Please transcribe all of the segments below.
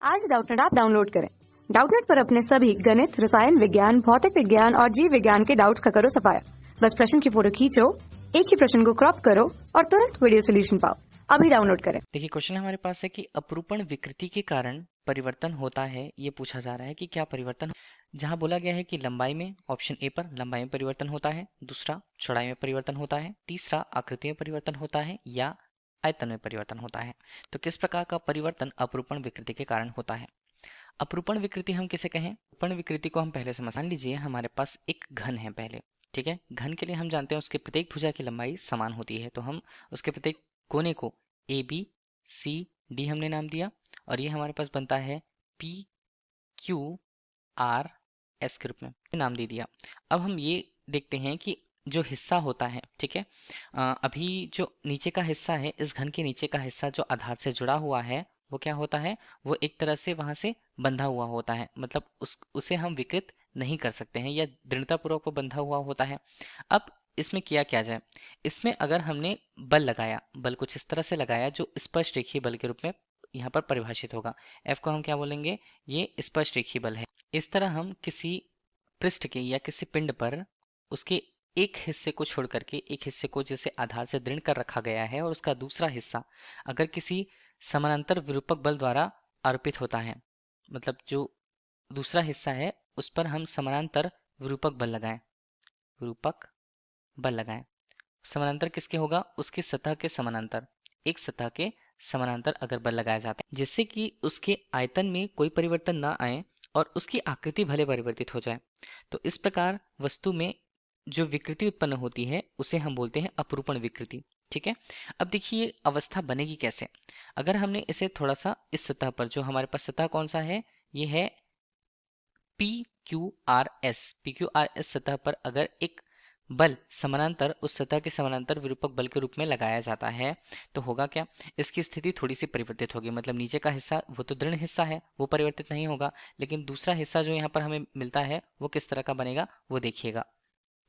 आज Doubtnut app download करें। Doubtnut पर अपने सभी गणित, रसायन विज्ञान, भौतिक विज्ञान और जीव विज्ञान के डाउट्स का करो सफाया। बस प्रश्न की फोटो खींचो, एक ही प्रश्न को क्रॉप करो और तुरंत वीडियो सोल्यूशन पाओ। अभी डाउनलोड करें। देखिए क्वेश्चन हमारे पास है कि अपरूपण विकृति के कारण परिवर्तन होता है। ये पूछा जा रहा है कि क्या परिवर्तन, जहां बोला गया है कि लंबाई में, ऑप्शन ए पर लंबाई में परिवर्तन होता है, दूसरा चौड़ाई में परिवर्तन होता है, तीसरा आकृति में परिवर्तन होता है या आयतन में परिवर्तन होता है। तो किस प्रकार का परिवर्तन अपरूपण विकृति के कारण होता है? अपरूपण विकृति हम किसे कहें? अपरूपण विकृति को हम पहले समझ लीजिए। हमारे पास एक घन है पहले, ठीक है। घन के लिए हम जानते हैं उसके प्रत्येक भुजा की लंबाई समान होती है, तो हम उसके प्रत्येक कोने को ए बी सी डी हमने नाम दिया और ये हमारे पास बनता है पी क्यू आर एस के रूप में नाम दे दिया। अब हम ये देखते हैं कि जो हिस्सा होता है, ठीक है, अभी जो नीचे का हिस्सा है, इस घन के नीचे का हिस्सा जो आधार से जुड़ा हुआ है, वो क्या होता है, वो एक तरह से वहां से बंधा हुआ होता है। मतलब उसे हम विकृत नहीं कर सकते हैं या दृढ़तापूर्वक वो बंधा हुआ होता है। अब इसमें किया जाए, इसमें अगर हमने बल लगाया, बल कुछ इस तरह से लगाया जो स्पर्श रेखीय बल के रूप में यहाँ पर परिभाषित होगा। एफ को हम क्या बोलेंगे? ये स्पर्श रेखीय बल है। इस तरह हम किसी पृष्ठ के या किसी पिंड पर उसके एक हिस्से को छोड़ करके एक हिस्से को जैसे आधार से दृढ़ कर रखा गया है और उसका दूसरा हिस्सा अगर किसी समानांतर विरूपक बल द्वारा आरोपित होता है, मतलब जो दूसरा हिस्सा है उस पर हम समानांतर विरूपक बल लगाएं, विरूपक बल लगाएं। समानांतर किसके होगा? उसकी सतह के समानांतर, एक सतह के समानांतर अगर बल लगाए जाते हैं जिससे कि उसके आयतन में कोई परिवर्तन ना आए और उसकी आकृति भले परिवर्तित हो जाए, तो इस प्रकार वस्तु में जो विकृति उत्पन्न होती है उसे हम बोलते हैं अपरूपण विकृति, ठीक है। अब देखिए अवस्था बनेगी कैसे। अगर हमने इसे थोड़ा सा इस सतह पर, जो हमारे पास सतह कौन सा है, ये है पी क्यू आर एस सतह पर अगर एक बल समानांतर उस सतह के समानांतर विरूपक बल के रूप में लगाया जाता है तो होगा क्या? इसकी स्थिति थोड़ी सी परिवर्तित होगी। मतलब नीचे का हिस्सा वो तो दृढ़ हिस्सा है, वो परिवर्तित नहीं होगा, लेकिन दूसरा हिस्सा जो यहाँ पर हमें मिलता है वो किस तरह का बनेगा वो देखिएगा।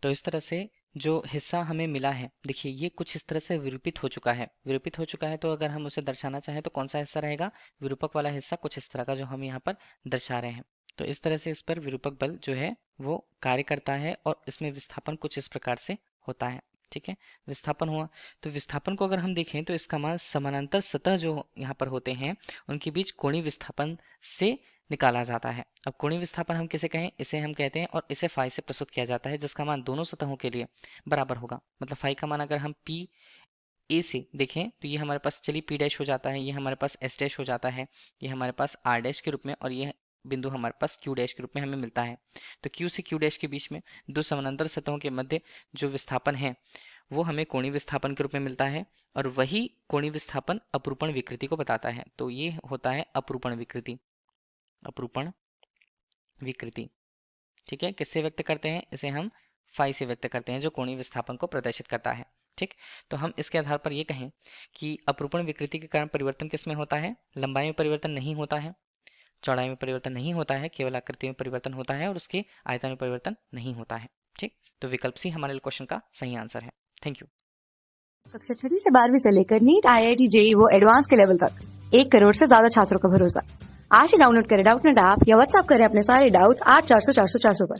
तो इस तरह से जो हिस्सा हमें मिला है, देखिए ये कुछ इस तरह से विरूपित हो चुका है। विरूपित हो चुका है तो अगर हम उसे दर्शाना चाहें तो कौन सा हिस्सा रहेगा? विरूपक वाला हिस्सा कुछ इस तरह का जो हम यहाँ पर दर्शा रहे हैं। तो इस तरह से इस पर विरूपक बल जो है वो कार्य करता है और इसमें विस्थापन कुछ इस प्रकार से होता है, ठीक है। विस्थापन हुआ तो विस्थापन को अगर हम देखें तो इसका मान समानांतर सतह जो यहाँ पर होते हैं उनके बीच कोणीय विस्थापन से निकाला जाता है। अब कोणीय विस्थापन हम किसे कहें? इसे हम कहते हैं और इसे फाई से प्रस्तुत किया जाता है जिसका मान दोनों सतहों के लिए बराबर होगा। मतलब फाई का मान अगर हम पी ए से देखें तो ये हमारे पास चलिए पी डैश हो जाता है, ये हमारे पास एस डैश हो जाता है, ये हमारे पास आर डैश के रूप में और ये बिंदु हमारे पास क्यू डैश के रूप में हमें मिलता है। तो क्यू से क्यू डैश के बीच में दो समानांतर सतहों के मध्य जो विस्थापन है वो हमें कोणीय विस्थापन के रूप में मिलता है और वही कोणीय विस्थापन अपरूपण विकृति को बताता है। तो ये होता है अपरूपण विकृति, अपरूपण विकृति, ठीक है। किससे व्यक्त करते हैं? इसे हम फाई से व्यक्त करते हैं जो कोणीय विस्थापन को प्रदर्शित करता है, ठीक। तो हम इसके आधार पर ये कहें कि अपरूपण विकृति के कारण परिवर्तन किसमें होता है? लंबाई में परिवर्तन नहीं होता है, चौड़ाई में परिवर्तन नहीं होता है, केवल आकृति में परिवर्तन होता है और उसके आयतन में परिवर्तन नहीं होता है, ठीक। तो विकल्प सी हमारे क्वेश्चन का सही आंसर है। Thank you. कक्षा 6 से 12वीं से लेकर नीट, IIT, JEE वो एडवांस के लेवल तक 1 करोड़ से ज्यादा छात्रों का भरोसा। आज ही डाउनलोड करें डाउटनेट ऐप या व्हाट्सएप करें अपने सारे डाउट्स 8400 400 400 पर।